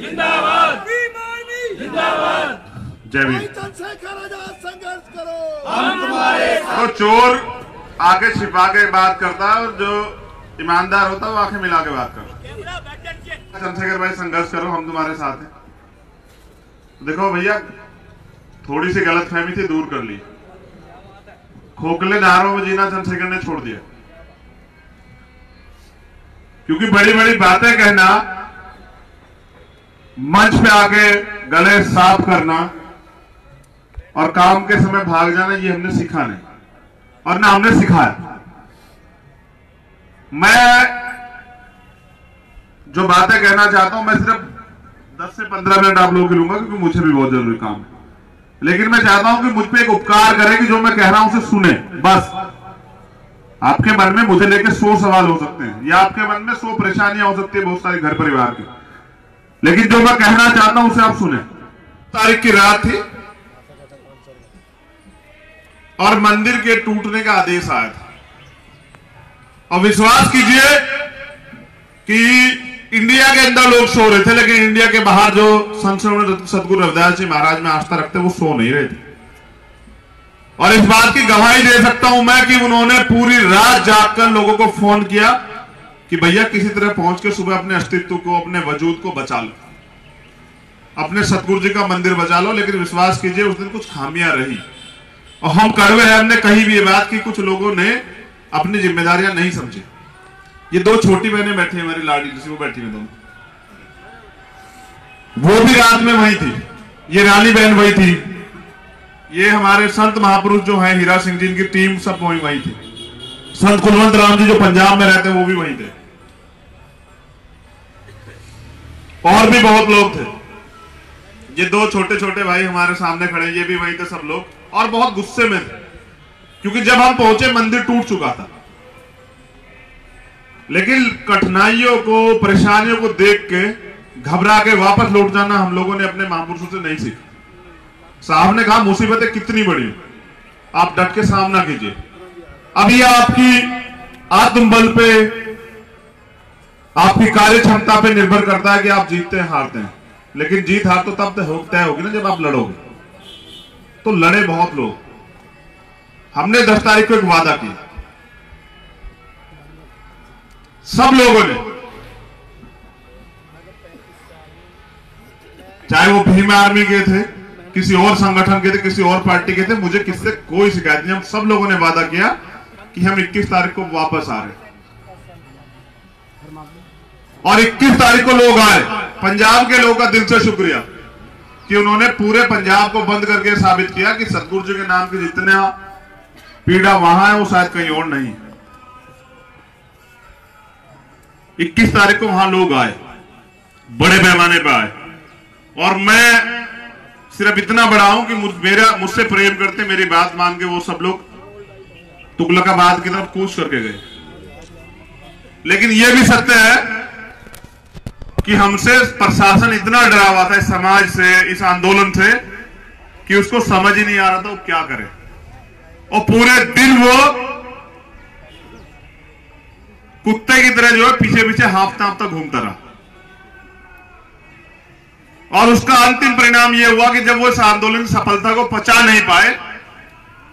जिंदाबाद, जिंदाबाद। जय भीम। चंद्रशेखर आजाद संघर्ष करो, हम तुम्हारे साथ। तो चोर आगे छिपा के बात करता है और जो ईमानदार होता है वो आंखें मिला के बात करता है। चंद्रशेखर भाई संघर्ष करो, हम तुम्हारे साथ हैं। देखो भैया, थोड़ी सी गलतफहमी थी, दूर कर ली। खोखले नारों में जीना चंद्रशेखर ने छोड़ दिया, क्योंकि बड़ी बड़ी बातें कहना, मंच पे आके गले साफ करना और काम के समय भाग जाना, ये हमने सीखा नहीं और ना हमने सिखाया। मैं जो बातें कहना चाहता हूं, मैं सिर्फ 10 से 15 मिनट आप लोगों के लूंगा, क्योंकि मुझे भी बहुत जरूरी काम है। लेकिन मैं चाहता हूं कि मुझ पे एक उपकार करें कि जो मैं कह रहा हूं उसे सुने। बस आपके मन में मुझे लेकर 100 सवाल हो सकते हैं, या आपके मन में 100 परेशानियां हो सकती है बहुत सारे घर परिवार की, लेकिन जो मैं कहना चाहता हूं उसे आप सुने। तारीख की रात थी और मंदिर के टूटने का आदेश आया था, और विश्वास कीजिए कि इंडिया के अंदर लोग सो रहे थे, लेकिन इंडिया के बाहर जो संत सदगुरु रविदास जी महाराज में आस्था रखते वो सो नहीं रहे थे। और इस बात की गवाही दे सकता हूं मैं कि उन्होंने पूरी रात जागकर लोगों को फोन किया कि भैया किसी तरह पहुंच के सुबह अपने अस्तित्व को, अपने वजूद को बचा लो, अपने सतगुरु जी का मंदिर बचा लो। लेकिन विश्वास कीजिए उस दिन कुछ खामियां रही, और हम कड़वे हैं, हमने कही भी ये बात कि कुछ लोगों ने अपनी जिम्मेदारियां नहीं समझी। ये 2 छोटी बहनें बैठी हैं, हमारी लाडली जिसी वो बैठी है दोनों, वो भी रात में वही थी। ये रानी बहन वही थी, ये हमारे संत महापुरुष जो हैं हीरा सिंह जी, इनकी टीम सब वही थी। संत कुलवंत राम जी जो पंजाब में रहते वो भी वही थे, और भी बहुत लोग थे। ये 2 छोटे छोटे भाई हमारे सामने खड़े, ये भी वही थे सब लोग, और बहुत गुस्से में थे, क्योंकि जब हम पहुंचे मंदिर टूट चुका था। लेकिन कठिनाइयों को, परेशानियों को देख के घबरा के वापस लौट जाना हम लोगों ने अपने महापुरुषों से नहीं सीखा। साहब ने कहा मुसीबतें कितनी बड़ी, आप डट के सामना कीजिए। अब ये आपकी आत्मबल पे, आपकी कार्य क्षमता पे निर्भर करता है कि आप जीतते हैं हारते हैं। लेकिन जीत हार तो तब तय होगी ना जब आप लड़ोगे। तो लड़े बहुत लोग। हमने 10 तारीख को एक वादा किया, सब लोगों ने, चाहे वो भीम आर्मी के थे, किसी और संगठन के थे, किसी और पार्टी के थे, मुझे किससे कोई शिकायत नहीं। हम सब लोगों ने वादा किया कि हम 21 तारीख को वापस आ रहे हैं, और 21 तारीख को लोग आए। पंजाब के लोगों का दिल से शुक्रिया कि उन्होंने पूरे पंजाब को बंद करके साबित किया कि सतगुरु जी के नाम की जितने पीड़ा वहां है वो शायद कहीं और नहीं। 21 तारीख को वहां लोग आए, बड़े पैमाने पर आए, और मैं सिर्फ इतना बड़ा हूं कि मुझसे प्रेम करते, मेरी बात मान के वो सब लोग तुगलकाबाद की तरफ कूच करके गए। लेकिन यह भी सत्य है कि हमसे प्रशासन इतना डरा हुआ था, इस समाज से, इस आंदोलन से, कि उसको समझ ही नहीं आ रहा था वो क्या करे। और पूरे दिन वो कुत्ते की तरह जो है पीछे पीछे हाँफता हाँफता घूमता रहा। और उसका अंतिम परिणाम यह हुआ कि जब वो इस आंदोलन की सफलता को पचा नहीं पाए,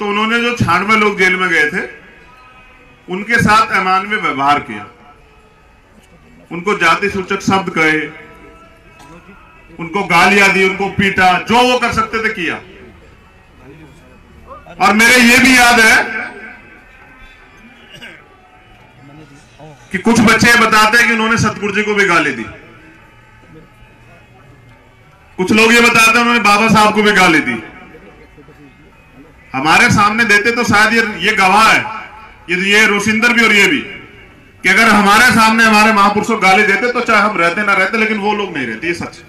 तो उन्होंने जो 96 लोग जेल में गए थे उनके साथ अमानवीय व्यवहार किया, उनको जाति सूचक शब्द कहे, उनको गालियां दी, उनको पीटा, जो वो कर सकते थे किया। और मेरे ये भी याद है कि कुछ बच्चे बताते हैं कि उन्होंने सतगुरु जी को भी गाली दी, कुछ लोग ये बताते हैं उन्होंने बाबा साहब को भी गाली दी। हमारे सामने देते तो शायद ये गवाह है, ये रोशिंदर भी और ये भी, कि अगर हमारे सामने हमारे महापुरुषों को गाली देते तो चाहे हम रहते ना रहते, लेकिन वो लोग नहीं रहते, ये सच।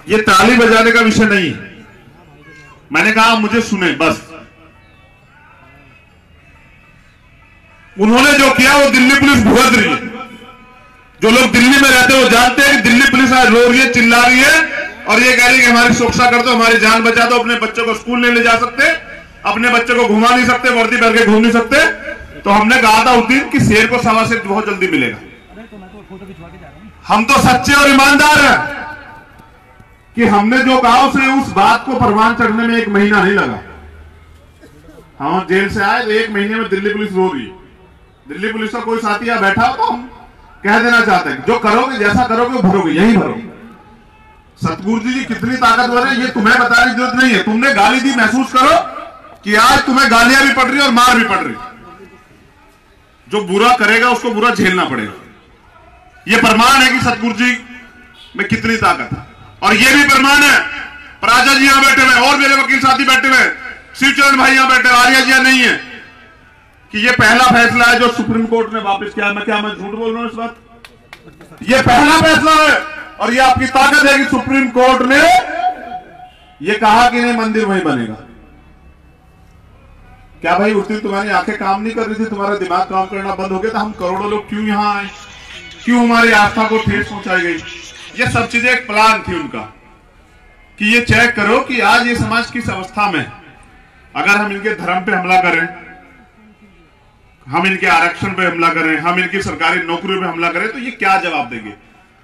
ये ताली बजाने का विषय नहीं है। मैंने कहा मुझे सुने बस। उन्होंने जो किया वो दिल्ली पुलिस भुगत रही है। जो लोग दिल्ली में रहते हैं वो जानते हैं कि दिल्ली पुलिस आज रो रही है, चिल्ला रही है, और ये कह रही है कि हमारी सुरक्षा कर दो, हमारी जान बचा दो। अपने बच्चों को स्कूल नहीं ले जा सकते, अपने बच्चों को घुमा नहीं सकते, वर्दी पहन के घूम नहीं सकते। तो हमने कहा था उस दिन कि शेर को सवा शेर बहुत जल्दी मिलेगा। तो मैं तो फोटो खिंचवा के जा रहा हूँ। हम तो सच्चे और ईमानदार हैं कि हमने जो कहा उसे उस बात को परवान चढ़ने में 1 महीना नहीं लगा। हम जेल से आए तो 1 महीने में दिल्ली पुलिस रो रही। दिल्ली पुलिस का कोई साथी यहाँ बैठा हो तो हम कह देना चाहते हैं जो करोगे, जैसा करोगे वो भरोगे, यही भरोगे। सतगुरु जी कितनी ताकतवर है ये तुम्हें बताने की जरूरत नहीं है। तुमने गाली दी, महसूस करो कि आज तुम्हें गालियां भी पड़ रही और मार भी पड़ रही। जो बुरा करेगा उसको बुरा झेलना पड़ेगा। यह प्रमाण है कि सतगुरु जी में कितनी ताकत है। और यह भी प्रमाण है, प्राचा जी यहां बैठे हुए और मेरे वकील साथी बैठे हुए, शिवचरण भाई यहां बैठे, आर्या जी नहीं है, कि यह पहला फैसला है जो सुप्रीम कोर्ट ने वापस किया। मैं झूठ बोल रहा हूं इस बात? यह पहला फैसला है और यह आपकी ताकत है कि सुप्रीम कोर्ट ने यह कहा कि नहीं मंदिर वहीं बनेगा। क्या भाई उस दिन तुम्हारी आंखें काम नहीं कर रही थी, तुम्हारा दिमाग काम करना बंद हो गया था? हम करोड़ों लोग क्यों यहां आए, क्यों हमारी आस्था को ठेस पहुंचाई गई? ये सब चीजें एक प्लान थी उनका कि ये चेक करो कि आज ये समाज किस अवस्था में। अगर हम इनके धर्म पे हमला करें, हम इनके आरक्षण पे हमला करें, हम इनकी सरकारी नौकरियों पे हमला करें तो ये क्या जवाब देंगे।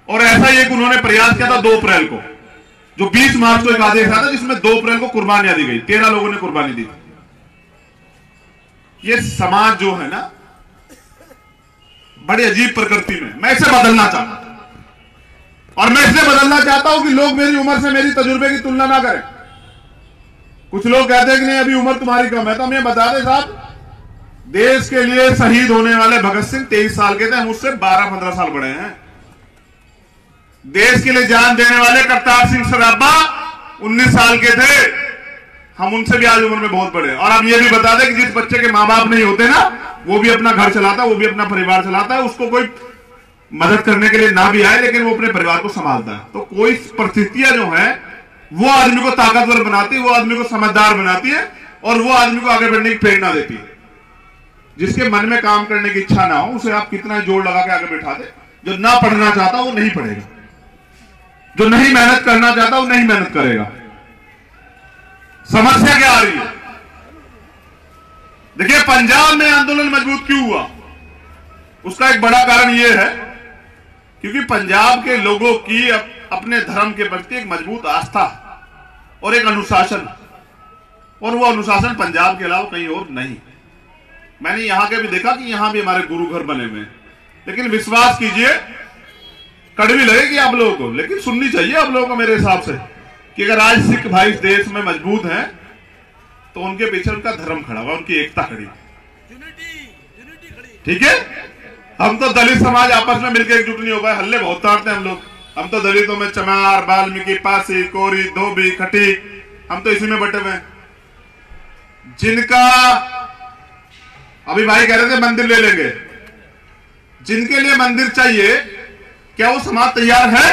और ऐसा ही एक उन्होंने प्रयास किया था 2 अप्रैल को, जो 20 मार्च को एक आदेश आया था जिसमें 2 अप्रैल को कुर्बानियां दी गई, 13 लोगों ने कुर्बानी दी। ये समाज जो है ना बड़ी अजीब प्रकृति में, मैं इसे बदलना चाहता हूं। और मैं इसे बदलना चाहता हूं कि लोग मेरी उम्र से मेरी तजुर्बे की तुलना ना करें। कुछ लोग कहते हैं कि नहीं अभी उम्र तुम्हारी कम है, तो हम ये बता दें साहब, देश के लिए शहीद होने वाले भगत सिंह 23 साल के थे, हम उससे 12-15 साल बड़े हैं। देश के लिए जान देने वाले करतार सिंह सराभा 19 साल के थे, हम उनसे भी आज उम्र में बहुत बड़े हैं। और हम ये भी बता दें कि जिस बच्चे के मां बाप नहीं होते ना, वो भी अपना घर चलाता है, वो भी अपना परिवार चलाता है, उसको कोई मदद करने के लिए ना भी आए लेकिन वो अपने परिवार को संभालता है। तो कोई परिस्थितियां जो है वो आदमी को ताकतवर बनाती है, वो आदमी को समझदार बनाती है और वो आदमी को आगे बढ़ने की प्रेरणा देती है। जिसके मन में काम करने की इच्छा ना हो उसे आप कितना जोर लगा के आगे बैठा दे। जो ना पढ़ना चाहता वो नहीं पढ़ेगा, जो नहीं मेहनत करना चाहता वो नहीं मेहनत करेगा। समस्या क्या आ रही है? देखिए पंजाब में आंदोलन मजबूत क्यों हुआ, उसका एक बड़ा कारण यह है क्योंकि पंजाब के लोगों की अपने धर्म के प्रति एक मजबूत आस्था और एक अनुशासन, और वो अनुशासन पंजाब के अलावा कहीं और नहीं। मैंने यहां के भी देखा कि यहां भी हमारे गुरु घर बने हुए हैं, लेकिन विश्वास कीजिए कड़वी लगेगी आप लोगों को, लेकिन सुननी चाहिए आप लोगों को मेरे हिसाब से कि अगर आज सिख भाई इस देश में मजबूत हैं तो उनके पीछे उनका धर्म खड़ा हुआ, उनकी एकता खड़ी, ठीक है। हम तो दलित समाज आपस में मिलकर एकजुट नहीं हो पाए, हल्ले बहुत ताड़ते हैं हम लोग। हम तो दलितों में चमार, वाल्मीकि, पासी, कोरी, धोबी, खटीक, हम तो इसी में बटे हुए हैं। जिनका अभी भाई कह रहे थे मंदिर ले लेंगे, जिनके लिए मंदिर चाहिए क्या वो समाज तैयार है?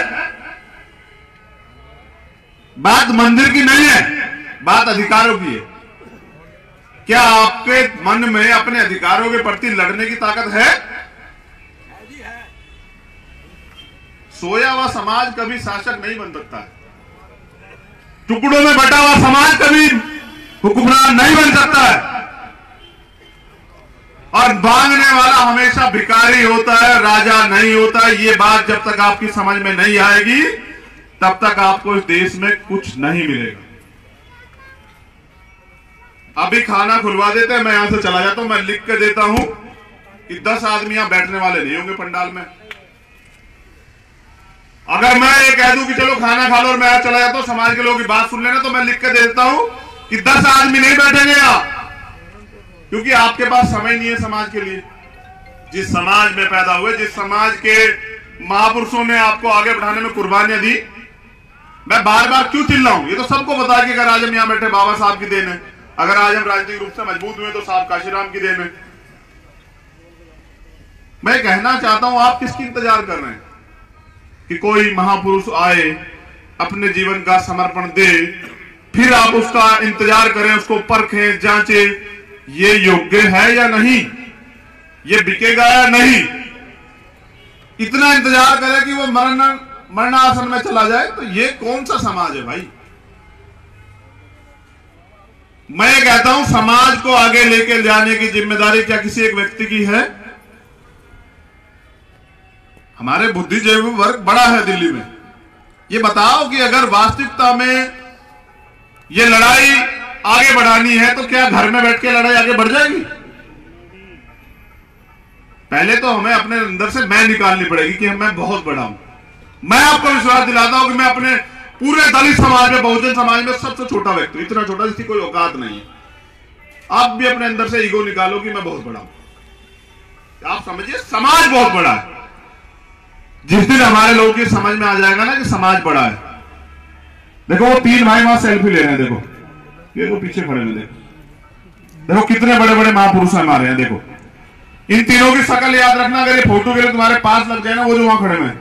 बात मंदिर की नहीं है, बात अधिकारों की है। क्या आपके मन में अपने अधिकारों के प्रति लड़ने की ताकत है? सोया हुआ समाज कभी शासक नहीं बन सकता है, टुकड़ों में बटा हुआ समाज कभी हुक्मरान नहीं बन सकता है, और मांगने वाला हमेशा भिखारी होता है, राजा नहीं होता है। ये बात जब तक आपकी समझ में नहीं आएगी तब तक आपको इस देश में कुछ नहीं मिलेगा। अभी खाना खुलवा देते हैं, मैं यहां से चला जाता हूं, मैं लिख के देता हूं कि 10 आदमी यहां बैठने वाले नहीं होंगे पंडाल में। अगर मैं ये कह दूं कि चलो खाना खा लो और मैं यहां चला जाता हूं, समाज के लोगों की बात सुन लेना, तो मैं लिख के दे देता हूं कि 10 आदमी नहीं बैठेंगे यहां, क्योंकि आपके पास समय नहीं है समाज के लिए। जिस समाज में पैदा हुए, जिस समाज के महापुरुषों ने आपको आगे बढ़ाने में कुर्बानियां दी, मैं बार बार क्यों चिल्लाऊं? ये तो सबको पता है कि अगर आज हम यहां बैठे बाबा साहब की देन है, अगर आज हम राजनीतिक रूप से मजबूत हुए तो साहब काशीराम की देन है। मैं कहना चाहता हूं आप किसकी इंतजार कर रहे हैं कि कोई महापुरुष आए, अपने जीवन का समर्पण दे, फिर आप उसका इंतजार करें, उसको परखें, जांचें, ये योग्य है या नहीं, ये बिकेगा या नहीं। इतना इंतजार करें कि वो मरणासन में चला जाए, तो ये कौन सा समाज है भाई? मैं कहता हूं समाज को आगे लेकर जाने की जिम्मेदारी क्या किसी एक व्यक्ति की है? हमारे बुद्धिजीवी वर्ग बड़ा है दिल्ली में। ये बताओ कि अगर वास्तविकता में ये लड़ाई आगे बढ़ानी है तो क्या घर में बैठ के लड़ाई आगे बढ़ जाएगी? पहले तो हमें अपने अंदर से मैं निकालनी पड़ेगी कि मैं बहुत बड़ा हूं। मैं आपको विश्वास दिलाता हूं कि मैं अपने पूरे दलित समाज में, बहुजन समाज में सबसे छोटा व्यक्ति, इतना छोटा जिसकी कोई औकात नहीं है। आप भी अपने अंदर से ईगो निकालो कि मैं बहुत बड़ा हूं। आप समझिए समाज बहुत बड़ा है। जिस दिन हमारे लोगों की समझ में आ जाएगा ना कि समाज बड़ा है। देखो वो 3 भाई वहां सेल्फी ले रहे हैं, देखो ये तो पीछे खड़े हैं, देखो कितने बड़े बड़े महापुरुष हमारे हैं। देखो इन तीनों की शक्ल याद रखना। अगर ये फोटो के लिए तुम्हारे पास लग जाए ना, वो जो वहां खड़े हैं,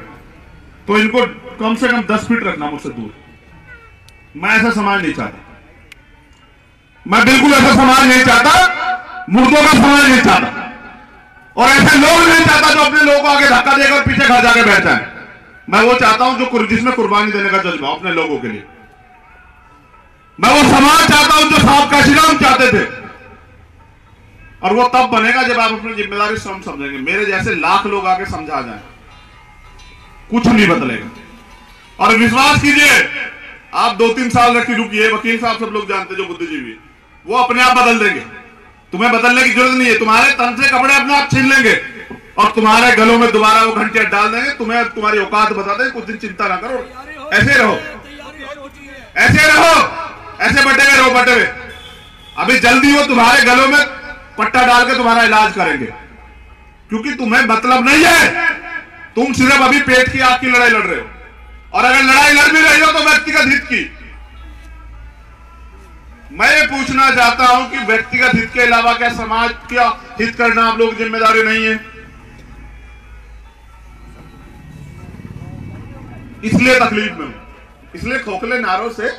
तो इनको कम से कम 10 फीट रखना मुझसे दूर। मैं ऐसा समाज नहीं चाहता, मैं बिल्कुल ऐसा समाज नहीं चाहता, मुर्दों का समाज नहीं चाहता, और ऐसे लोग नहीं चाहता जो अपने लोगों को आगे धक्का देकर पीछे घर जाके बैठ जाए। मैं वो चाहता हूं जो जिसमें कुर्बानी देने का जज्बा अपने लोगों के लिए। मैं वो समाज चाहता हूं जो साहब काशीराम चाहते थे, और वो तब बनेगा जब आप अपनी जिम्मेदारी स्वयं समझेंगे। मेरे जैसे लाख लोग आके समझा जाए, कुछ नहीं बदलेगा। और विश्वास कीजिए, आप 2-3 साल रुकिए, वकील साहब सब लोग जानते जो बुद्धिजीवी, वो अपने आप बदल देंगे। तुम्हें बदलने की जरूरत नहीं है। तुम्हारे तन से कपड़े अपने आप छीन लेंगे और तुम्हारे गलों में दोबारा वो घंटियां डाल देंगे। तुम्हें तुम्हारी औकात बता देंगे। कुछ दिन चिंता ना करो, ऐसे रहो, ऐसे रहो, ऐसे बटे हुए रहो, बटे हुए। अभी जल्दी वो तुम्हारे गलों में पट्टा डाल के तुम्हारा इलाज करेंगे, क्योंकि तुम्हें मतलब नहीं है। तुम सिर्फ अभी पेट की आग की लड़ाई लड़ रहे हो, और अगर लड़ाई लड़ भी रही हो तो व्यक्तिगत हित की। मैं ये पूछना चाहता हूं कि व्यक्तिगत हित के अलावा क्या समाज का हित करना आप लोग की जिम्मेदारी नहीं है? इसलिए तकलीफ में हूं, इसलिए खोखले नारों से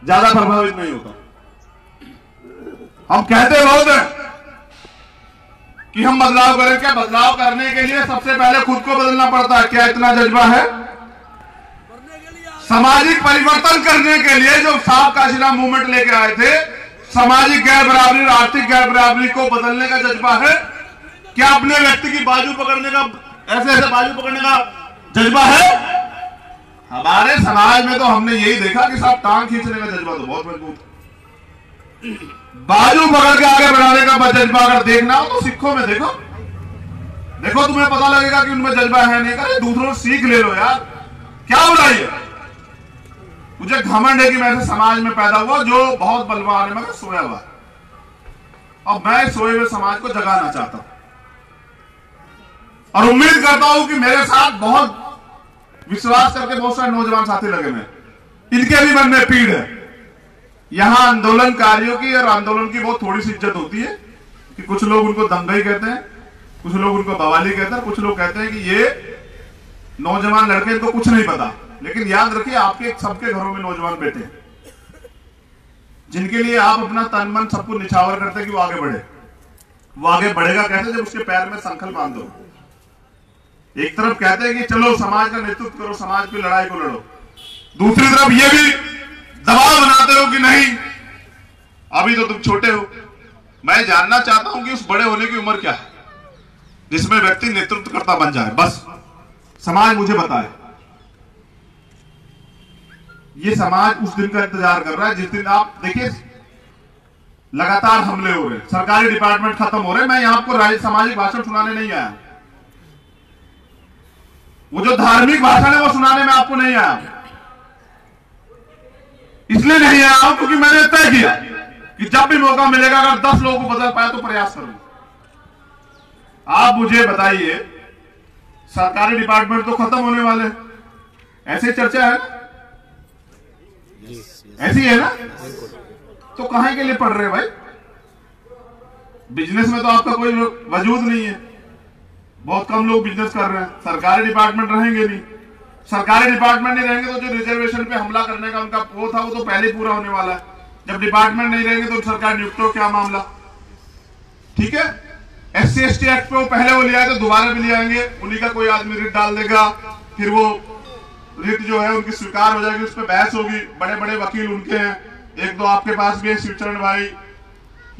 ज्यादा प्रभावित नहीं होता। हम कहते बहुत हैं कि हम बदलाव करें। क्या बदलाव करने के लिए सबसे पहले खुद को बदलना पड़ता है? क्या इतना जज्बा है? सामाजिक परिवर्तन करने के लिए जो साहब काशीराम मूवमेंट लेके आए थे, सामाजिक गैर बराबरी और आर्थिक गैर बराबरी को बदलने का जज्बा है? क्या अपने व्यक्ति की बाजू पकड़ने का, ऐसे ऐसे बाजू पकड़ने का जज्बा है? हमारे समाज में तो हमने यही देखा कि साहब टांग खींचने का जज्बा तो बहुत मजबूत है। बाजू पकड़ के आगे बढ़ाने का जज्बा अगर देखना हो तो सिखों में देखो, देखो तुम्हें पता लगेगा कि उनमें जज्बा है नहीं। करे दूसरों से सीख ले लो यार, क्या बुराई है? मुझे घमंड है कि मैं ऐसे समाज में पैदा हुआ जो बहुत बलवान है, मगर सोया हुआ, और मैं सोए हुए समाज को जगाना चाहता हूं। और उम्मीद करता हूं कि मेरे साथ बहुत विश्वास करके बहुत सारे नौजवान साथी लगे हैं, इनके भी मन में पीड़ है। यहां आंदोलनकारियों की और आंदोलन की बहुत थोड़ी सी इज्जत होती है कि कुछ लोग उनको दंगई कहते हैं, कुछ लोग उनको बवाली कहते हैं, कुछ लोग कहते हैं कि ये नौजवान लड़के, इनको कुछ नहीं पता। लेकिन याद रखिए, आपके सबके घरों में नौजवान बेटे हैं जिनके लिए आप अपना तन मन सब कुछ निछावर करते हैं कि वो आगे बढ़े। वो आगे बढ़ेगा कैसे? जब उसके पैर में संकल्प बांध दो। एक तरफ कहते हैं कि चलो समाज का नेतृत्व करो, समाज की लड़ाई को लड़ो, दूसरी तरफ ये भी दबाव बनाते हो कि नहीं अभी तो तुम छोटे हो। मैं जानना चाहता हूं कि उस बड़े होने की उम्र क्या है जिसमें व्यक्ति नेतृत्वकर्ता बन जाए। बस समाज मुझे बताए। ये समाज उस दिन का इंतजार कर रहा है जिस दिन आप देखिए लगातार हमले हो रहे, सरकारी डिपार्टमेंट खत्म हो रहे। मैं यहां आपको सामाजिक भाषण सुनाने नहीं आया, वो जो धार्मिक भाषण है वो सुनाने में आपको नहीं आया। इसलिए नहीं आया हूं क्योंकि मैंने तय किया कि जब भी मौका मिलेगा, अगर 10 लोगों को बदल पाया तो प्रयास करूंगा। आप मुझे बताइए, सरकारी डिपार्टमेंट तो खत्म होने वाले, ऐसी चर्चा है ना? ऐसी है ना? तो कहां के लिए पढ़ रहे हैं भाई? बिजनेस में तो आपका कोई वजूद नहीं है, बहुत कम लोग बिजनेस कर रहे हैं। सरकारी डिपार्टमेंट रहेंगे नहीं, सरकारी डिपार्टमेंट नहीं रहेंगे तो जो रिजर्वेशन पे हमला करने का उनका वो था वो तो पहले पूरा होने वाला है। जब डिपार्टमेंट नहीं रहेंगे तो सरकार नियुक्तों क्या मामला? ठीक है, SC ST एक्ट पे वो पहले वो ले आए तो दोबारा भी ले आएंगे, उन्हीं का कोई आदमी रिट डाल देगा, फिर वो रिट जो है उनकी स्वीकार हो जाएगी, उस पर बहस होगी। बड़े बड़े वकील उनके हैं, एक दो आपके पास भी है, शिवचरण भाई,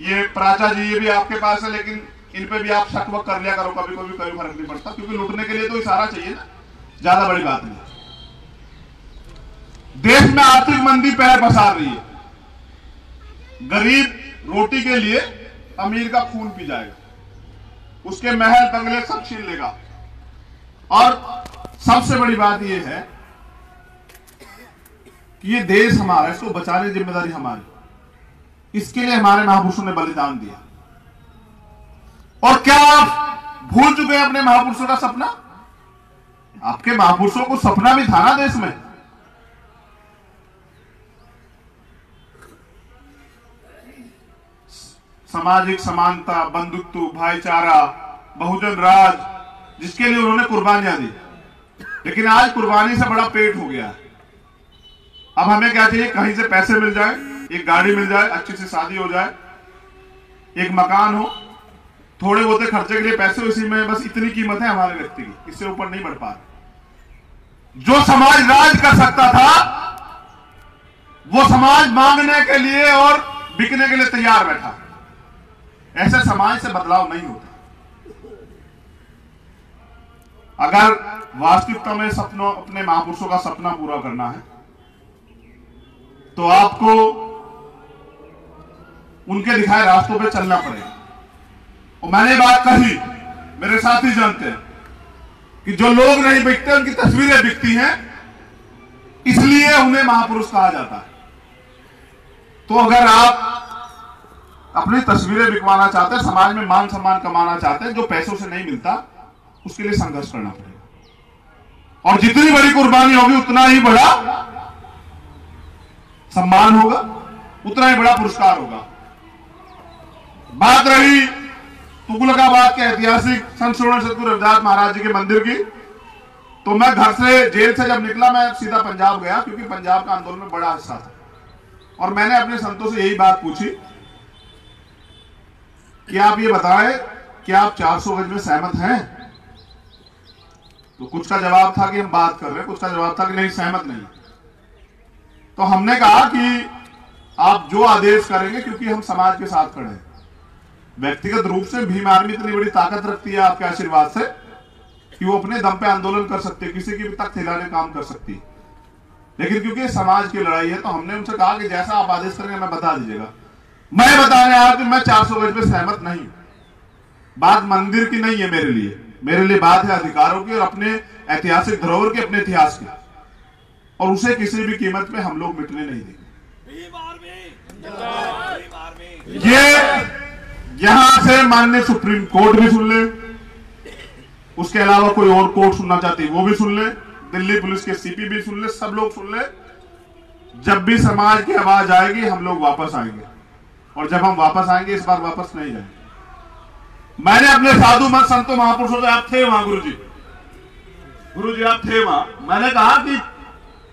ये प्राचा जी, ये भी आपके पास है, लेकिन इन पे भी आप शक वक कर लिया करो कभी कभी, कोई फर्क नहीं पड़ता, क्योंकि लूटने के लिए तो इशारा चाहिए ना, ज्यादा बड़ी बात नहीं। देश में आर्थिक मंदी पैर पसार रही है, गरीब रोटी के लिए अमीर का खून पी जाएगा, उसके महल बंगले सब छीन लेगा। और सबसे बड़ी बात यह है कि ये देश हमारा है, इसको बचाने की जिम्मेदारी हमारी, इसके लिए हमारे महापुरुषों ने बलिदान दिया। और क्या आप भूल चुके हैं अपने महापुरुषों का सपना? आपके महापुरुषों को सपना भी था ना देश में। सामाजिक समानता, बंधुत्व, भाईचारा, बहुजन राज, जिसके लिए उन्होंने कुर्बानियां दी। लेकिन आज कुर्बानी से बड़ा पेट हो गया है। अब हमें क्या चाहिए? कहीं से पैसे मिल जाए, एक गाड़ी मिल जाए, अच्छी सी शादी हो जाए, एक मकान हो, थोड़े बहुते खर्चे के लिए पैसे, इसी में बस इतनी कीमत है हमारे व्यक्ति की, इससे ऊपर नहीं बढ़ पा रहे। जो समाज राज कर सकता था वो समाज मांगने के लिए और बिकने के लिए तैयार बैठा। ऐसे समाज से बदलाव नहीं होता। अगर वास्तविकता में सपनों, अपने महापुरुषों का सपना पूरा करना है तो आपको उनके दिखाए रास्तों पे चलना पड़ेगा। और मैंने बात कही, मेरे साथी जानते हैं कि जो लोग नहीं बिकते उनकी तस्वीरें बिकती हैं, इसलिए उन्हें महापुरुष कहा जाता है। तो अगर आप अपनी तस्वीरें बिकवाना चाहते हैं, समाज में मान सम्मान कमाना चाहते हैं, जो पैसों से नहीं मिलता, उसके लिए संघर्ष करना पड़ेगा। और जितनी बड़ी कुर्बानी होगी उतना ही बड़ा सम्मान होगा, उतना ही बड़ा पुरस्कार होगा। बात रही तुगलकाबाद के ऐतिहासिक संत श्रोण सतगुरु रविदास महाराज जी के मंदिर की, तो मैं घर से, जेल से जब निकला, मैं सीधा पंजाब गया, क्योंकि पंजाब का आंदोलन में बड़ा हिस्सा था। और मैंने अपने संतों से यही बात पूछी कि आप ये बताएं कि आप 400 गज में सहमत हैं? तो कुछ का जवाब था कि हम बात कर रहे हैं, कुछ का जवाब था कि नहीं, सहमत नहीं। तो हमने कहा कि आप जो आदेश करेंगे, क्योंकि हम समाज के साथ खड़े हैं। व्यक्तिगत रूप से भीम आर्मी इतनी बड़ी ताकत रखती है आपके आशीर्वाद से कि वो अपने दम पे आंदोलन कर सकती है, किसी की भी तख्त हिलाने काम कर सकती है। लेकिन क्योंकि समाज की लड़ाई है, तो हमने उनसे कहा कि जैसा आप आदेश करेंगे मैं बता दीजिएगा। मैं बताने आया कि मैं 400 गज पे सहमत नहीं। बात मंदिर की नहीं है मेरे लिए बात है अधिकारों की और अपने ऐतिहासिक धरोहर के, अपने इतिहास की, और उसे किसी भी कीमत पे हम लोग मिटने नहीं देंगे। ये यहां से माननीय सुप्रीम कोर्ट भी सुन ले, उसके अलावा कोई और कोर्ट सुनना चाहती है वो भी सुन ले, दिल्ली पुलिस के सीपी भी सुन ले, सब लोग सुन ले। जब भी समाज की आवाज आएगी हम लोग वापस आएंगे, और जब हम वापस आएंगे इस बार वापस नहीं जाएंगे। मैंने अपने साधु मत संतों महापुरुषों से, आप थे वहां गुरुजी आप थे वहां, मैंने कहा कि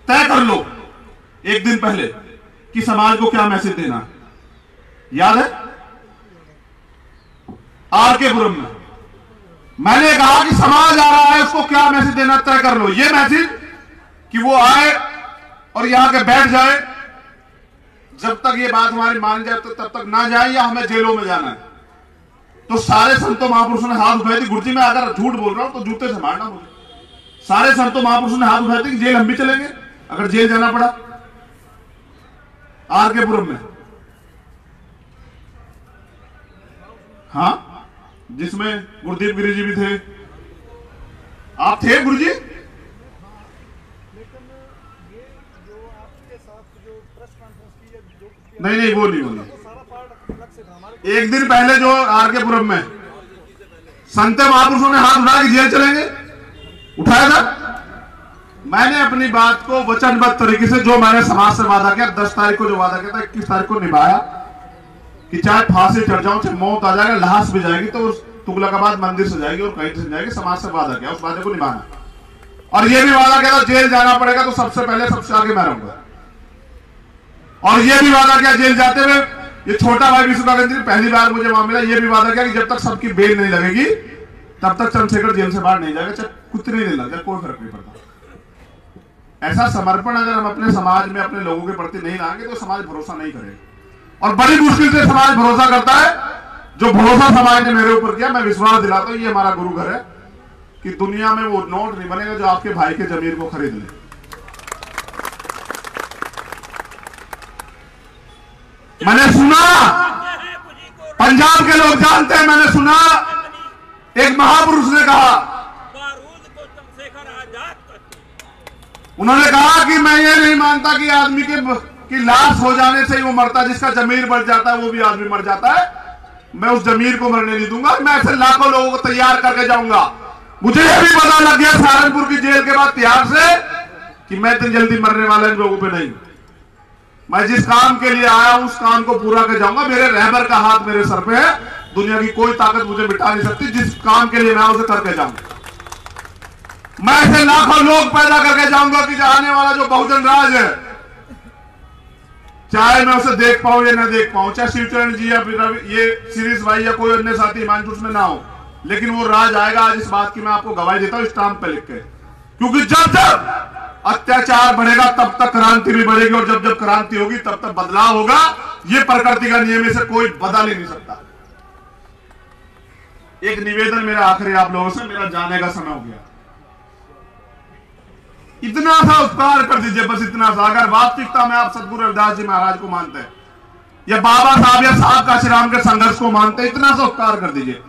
तय कर लो एक दिन पहले कि समाज को क्या मैसेज देना है। याद है आरके पुरम में मैंने कहा कि समाज आ रहा है, उसको क्या मैसेज देना तय कर लो। ये मैसेज कि वो आए और यहां के बैठ जाए, जब तक ये बात हमारी मान जाए तो तब तक ना जाए, या हमें जेलों में जाना है। तो सारे संतों महापुरुषों ने हाथ उठाए थे। गुरुजी मैं अगर झूठ बोल रहा हूं तो जूते से मारना मुझे। सारे संतों महापुरुषों ने हाथ उठाए थे कि जेल हम भी चलेंगे अगर जेल जाना पड़ा। आरके पुरम में, हाँ, जिसमें गुरुदीप गिरी जी भी थे। आप थे गुरुजी? नहीं वो नहीं। एक दिन पहले जो आरके पुरम में संत महापुरुषों ने हाथ उठा के जेल चलेंगे, उठाया था। मैंने अपनी बात को वचनबद्ध तरीके से, जो मैंने समाज से वादा किया, 10 तारीख को जो वादा किया था, 21 तारीख को निभाया कि चाहे फांसी चढ़ जाऊं, चाहे मौत आ जाएगा, लाश भी जाएगी तो उस तुगलकाबाद मंदिर से जाएगी और कहीं से जाएगी। समाज से वादा किया, उस वादे को निभाना। और यह भी वादा किया था जेल जाना पड़ेगा तो सबसे पहले सबसे आगे मैं रहूंगा। और यह भी वादा किया जेल जाते हुए, ये छोटा भाई विश्वनाथ पहली बार मुझे वहां मिला, यह भी वादा किया कि जब तक सबकी बेल नहीं लगेगी तब तक चंद्रशेखर जेल से बाहर नहीं जाएगा, चाहे कुछ नहीं लग जाए, कोई फर्क नहीं पड़ता। ऐसा समर्पण अगर हम अपने समाज में अपने लोगों के प्रति नहीं लाएंगे तो समाज भरोसा नहीं करेगा। और बड़ी मुश्किल से समाज भरोसा करता है जो भरोसा समाज ने मेरे ऊपर किया, मैं विश्वास दिलाता हूं ये हमारा गुरु घर है कि दुनिया में वो नोट नहीं बनेगा जो आपके भाई के जमीर को खरीद ले। मैंने सुना, पंजाब के लोग जानते हैं, मैंने सुना एक महापुरुष ने कहा, उन्होंने कहा कि मैं ये नहीं मानता कि आदमी की लाश हो जाने से ही वो मरता, जिसका जमीर बढ़ जाता है वो भी आदमी मर जाता है। मैं उस जमीर को मरने नहीं दूंगा, मैं ऐसे लाखों लोगों को तैयार करके जाऊंगा। मुझे यह भी पता लग गया सहारनपुर की जेल के बाद तिहाड़ से कि मैं इतनी जल्दी मरने वाले इन लोगों पे नहीं। मैं जिस काम के लिए आया हूं उस काम को पूरा कर जाऊंगा। मेरे रहबर का हाथ मेरे सर पे है, दुनिया की कोई ताकत मुझे मिटा नहीं सकती। जिस काम के लिए मैं उसे करके जाऊंगा। मैं ऐसे लाखों लोग पैदा करके जाऊंगा कि आने वाला जो बहुजन राज है, चाहे मैं उसे देख पाऊं या ना देख पाऊं, चाहे शिवचरण जी या फिर ये सीरीज भाई या कोई अन्य साथी हिमांशु उसमें ना हो, लेकिन वो राज आएगा। आज इस बात की मैं आपको गवाही देता हूं स्टाम्प पे लिख के, क्योंकि जब जब अत्याचार बढ़ेगा तब तक क्रांति भी बढ़ेगी, और जब जब क्रांति होगी तब तक बदलाव होगा। ये प्रकृति का नियम, से कोई बदल ही नहीं सकता। एक निवेदन मेरा आखिरी आप लोगों से, मेरा जाने का समय हो गया। इतना सा उपकार कर दीजिए, बस इतना सा। अगर वास्तविकता में आप सदगुरु रविदास जी महाराज को मानते हैं या बाबा साहब या साहब काशीराम के संघर्ष को मानते हैं, इतना सा उपकार कर दीजिए।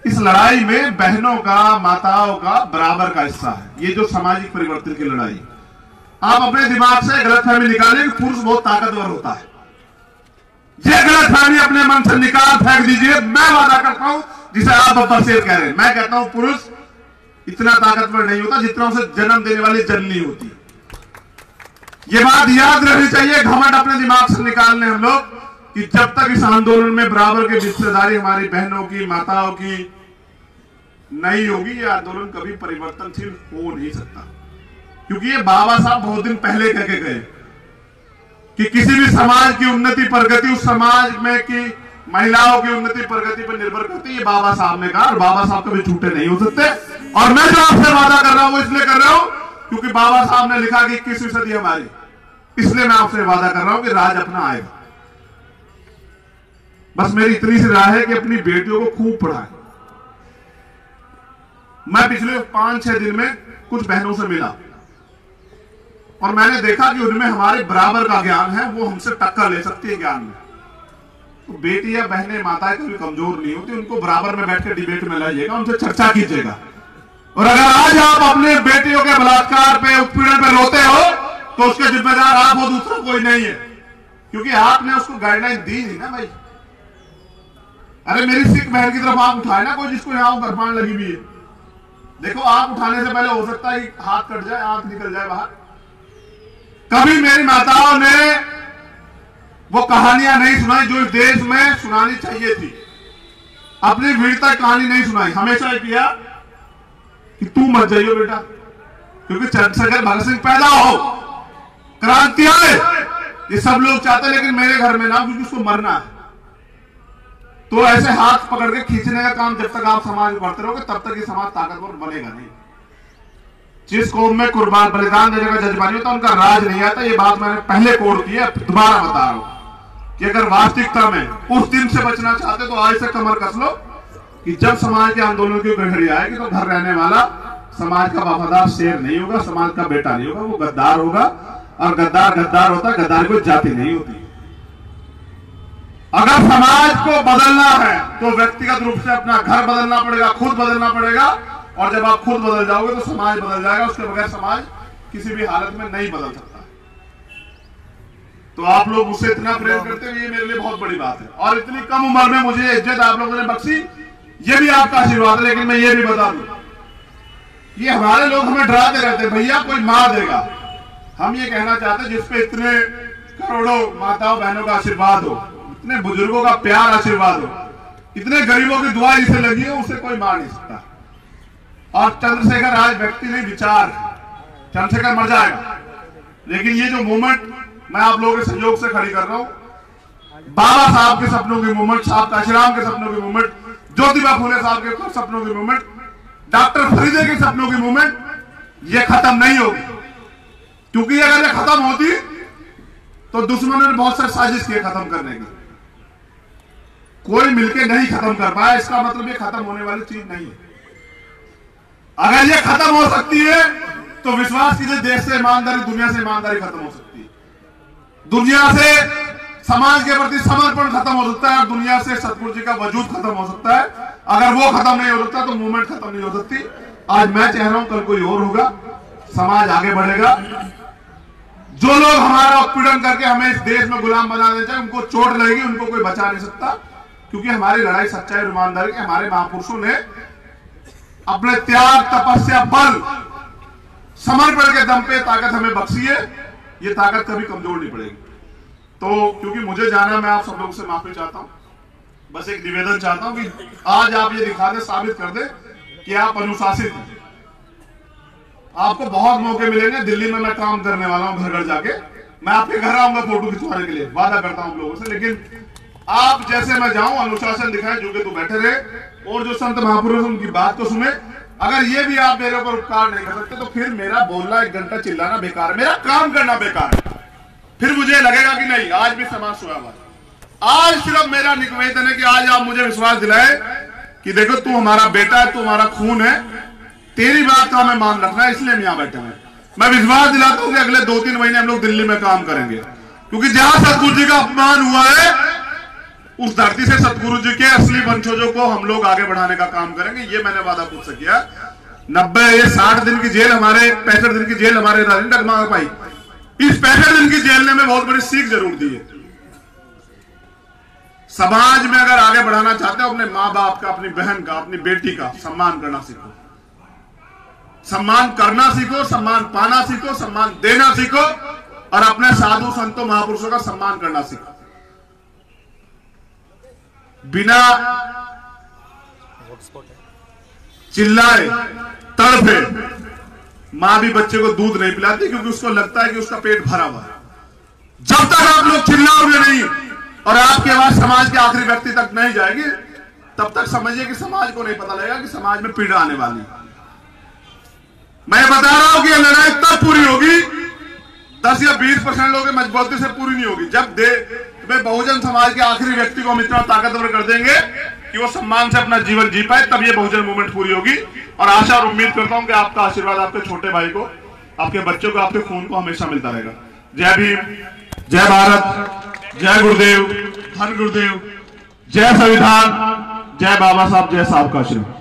इस लड़ाई में बहनों का, माताओं का बराबर का हिस्सा है। ये जो सामाजिक परिवर्तन की लड़ाई, आप अपने दिमाग से गलतफहमी निकालें कि पुरुष बहुत ताकतवर होता है। ये गलतफहमी अपने मन से निकाल फेंक दीजिए। मैं वादा करता हूं, जिसे आप बब्बर शेर कह रहे हैं, मैं कहता हूं पुरुष इतना ताकतवर नहीं होता जितना उसे जन्म देने वाली जननी होती है। ये बात याद रखनी चाहिए। घमंड अपने दिमाग से निकालने हम लोग कि जब तक इस आंदोलन में बराबर की हिस्सेदारी हमारी बहनों की, माताओं की नहीं होगी, ये आंदोलन कभी परिवर्तनशील हो नहीं सकता। क्योंकि ये बाबा साहब बहुत दिन पहले कह के गए कि किसी भी समाज की उन्नति प्रगति उस समाज में की महिलाओं की उन्नति प्रगति पर निर्भर करती है। ये बाबा साहब ने कहा, और बाबा साहब कभी झूठे नहीं हो सकते। और मैं जो आपसे वादा कर रहा हूं वो इसलिए कर रहा हूं क्योंकि बाबा साहब ने लिखा कि 21वीं सदी हमारी, इसलिए मैं आपसे वादा कर रहा हूं कि राज अपना आएगा। बस मेरी इतनी सी राय है कि अपनी बेटियों को खूब पढ़ाएं। मैं पिछले 5-6 दिन में कुछ बहनों से मिला और मैंने देखा कि उनमें हमारे बराबर का ज्ञान है, वो हमसे टक्कर ले सकती है ज्ञान में। तो बेटी या बहनें, माताएं कभी कमजोर नहीं होती, उनको बराबर में बैठ कर डिबेट में लाइएगा, उनसे चर्चा कीजिएगा। और अगर आज आप अपने बेटियों के बलात्कार पे, उत्पीड़न पे रोते हो तो उसके जिम्मेदार आप हो, दूसरा कोई नहीं है। क्योंकि आपने उसको गाइडलाइन दी नहीं ना भाई। अरे मेरी सिख बहन की तरफ आप उठाए ना कोई, जिसको यहां गरफान लगी हुई है। देखो, आप उठाने से पहले हो सकता है कि हाथ कट जाए, आंख निकल जाए बाहर। कभी मेरी माताओं ने वो कहानियां नहीं सुनाई जो इस देश में सुनानी चाहिए थी। अपनी वीरता कहानी नहीं सुनाई। हमेशा किया कि तू मत जाइयो बेटा, क्योंकि चंद्रशेखर भगत सिंह पैदा हो, क्रांति आए, ये सब लोग चाहते हैं, लेकिन मेरे घर में ना, क्योंकि उसको मरना है। तो ऐसे हाथ पकड़ के खींचने का काम जब तक आप समाज में करते रहोगे तब तक ये समाज ताकतवर बनेगा नहीं। जिस कौम में कुर्बान बलिदान देने का जज्बा नहीं होता उनका राज नहीं आता। ये बात मैंने पहले कोड की है, दोबारा बता रहा हूं कि अगर वास्तविकता में उस दिन से बचना चाहते तो आज से कमर कस लो कि जब समाज के आंदोलन की घड़ी आएगी तो घर रहने वाला समाज का वफादार शेर नहीं होगा, समाज का बेटा नहीं होगा, वो गद्दार होगा। और गद्दार गद्दार होता है, गद्दार कोई जाति नहीं होती। अगर समाज को बदलना है तो व्यक्तिगत रूप से अपना घर बदलना पड़ेगा, खुद बदलना पड़ेगा। और जब आप खुद बदल जाओगे तो समाज बदल जाएगा। उसके बगैर समाज किसी भी हालत में नहीं बदल सकता। तो आप लोग मुझसे इतना प्रेम करते हैं, ये मेरे लिए बहुत बड़ी बात है। और इतनी कम उम्र में मुझे इज्जत आप लोगों ने बख्शी, ये भी आपका आशीर्वाद है। लेकिन मैं ये भी बता दूं, ये हमारे लोग हमें डराते रहते हैं, भैया कोई मार देगा। हम ये कहना चाहते हैं जिसपे इतने करोड़ों माताओं बहनों का आशीर्वाद हो, इतने बुजुर्गों का प्यार आशीर्वाद हो, इतने गरीबों की दुआ इसे लगी हो, उसे कोई मार नहीं सकता। और चंद्रशेखर आज व्यक्ति नहीं, विचार। चंद्रशेखर मर जाएगा, लेकिन ये जो मूवमेंट मैं आप लोगों के सहयोग से खड़ी कर रहा हूं, बाबा साहब के सपनों की मूवमेंट, साहब काशीराम के सपनों की मूवमेंट, ज्योतिबा फुले साहब के सपनों की मूवमेंट, डॉक्टर फरीदे के सपनों की मूवमेंट, ये खत्म नहीं होगी। क्योंकि अगर ये खत्म होती तो दुश्मनों ने बहुत सारी साजिश की खत्म करने की। कोई मिलके नहीं खत्म कर पाया, इसका मतलब ये खत्म होने वाली चीज नहीं है। अगर ये खत्म हो सकती है तो विश्वास कीजिए देश से ईमानदारी, दुनिया से ईमानदारी खत्म हो सकती है, दुनिया से समाज के प्रति समर्पण खत्म हो सकता है, और दुनिया से सतगुरु जी का वजूद खत्म हो सकता है। अगर वो खत्म नहीं हो सकता तो मूवमेंट खत्म नहीं हो सकती। आज मैं चाह रहा हूं, कल कोई और होगा, समाज आगे बढ़ेगा। जो लोग हमारा उत्पीड़न करके हमें इस देश में गुलाम बना देते हैं, उनको चोट लगेगी, उनको कोई बचा नहीं सकता, क्योंकि हमारी लड़ाई सच्चाई और ईमानदारी के हमारे महापुरुषों ने अपने त्याग, तपस्या, बल, समर्पण के दम पे ताकत हमें बख्शी है। ये ताकत कभी कमजोर नहीं पड़ेगी। तो क्योंकि मुझे जाना, मैं आप सब लोगों से माफी चाहता हूं, बस एक निवेदन चाहता हूं कि आज आप ये दिखा दे, साबित कर दे कि आप अनुशासित हैं। आपको बहुत मौके मिलेंगे, दिल्ली में मैं काम करने वाला हूं, घर घर जाके मैं आपके घर आऊंगा फोटो खिंचवाने के लिए, वादा करता हूं लोगों से। लेकिन आप जैसे मैं जाऊं, अनुशासन दिखाएं, जो कि तू बैठे रहे, और जो संत महापुरुष उनकी बात को सुने। अगर ये भी आप मेरे ऊपर उपकार नहीं कर सकते तो फिर मेरा बोलना, 1 घंटा चिल्लाना बेकार है, मेरा काम करना बेकार है। फिर मुझे लगेगा कि नहीं, आज भी समाज सोया हुआ। आज सिर्फ मेरा निवेदन है कि आज आप मुझे विश्वास दिलाए कि देखो तू हमारा बेटा है, तू हमारा खून है, तेरी बात का हमें मान रखना है, इसलिए हम यहां बैठे हैं। मैं विश्वास दिलाता हूं कि अगले 2-3 महीने हम लोग दिल्ली में काम करेंगे, क्योंकि जहां सतगुरु जी का अपमान हुआ है, उस धरती से सतगुरु जी के असली वंशजों को हम लोग आगे बढ़ाने का काम करेंगे। ये मैंने वादा खुद से किया। 60 दिन की जेल हमारे, 65 दिन की जेल हमारे डगमगा पाई। इस 65 दिन की जेल ने हमें बहुत बड़ी सीख जरूर दी है। समाज में अगर आगे बढ़ाना चाहते हो, अपने मां बाप का, अपनी बहन का, अपनी बेटी का सम्मान करना सीखो, सम्मान करना सीखो, सम्मान पाना सीखो, सम्मान देना सीखो, और अपने साधु संतों महापुरुषों का सम्मान करना सीखो। बिना चिल्लाए, तड़पे मां भी बच्चे को दूध नहीं पिलाती, क्योंकि उसको लगता है कि उसका पेट भरा हुआ है। जब तक आप लोग चिल्लाओगे नहीं और आपकी आवाज समाज के आखिरी व्यक्ति तक नहीं जाएगी, तब तक समझिए कि समाज को नहीं पता लगेगा कि समाज में पीड़ा आने वाली। मैं बता रहा हूं कि यह लड़ाई तब पूरी होगी, 10 या 20% लोगों की मजबूती से पूरी नहीं होगी, जब तुम्हें बहुजन समाज के आखिरी व्यक्ति को हम इतना ताकतवर कर देंगे कि वो सम्मान से अपना जीवन जी पाए, तब ये बहुजन मूवमेंट पूरी होगी। और आशा और उम्मीद करता हूं कि आपका आशीर्वाद आपके छोटे भाई को, आपके बच्चों को, आपके खून को हमेशा मिलता रहेगा। जय भीम, जय भारत, जय गुरुदेव, धन गुरुदेव, जय संविधान, जय बाबा साहब, जय साहब का आशीर्वाद।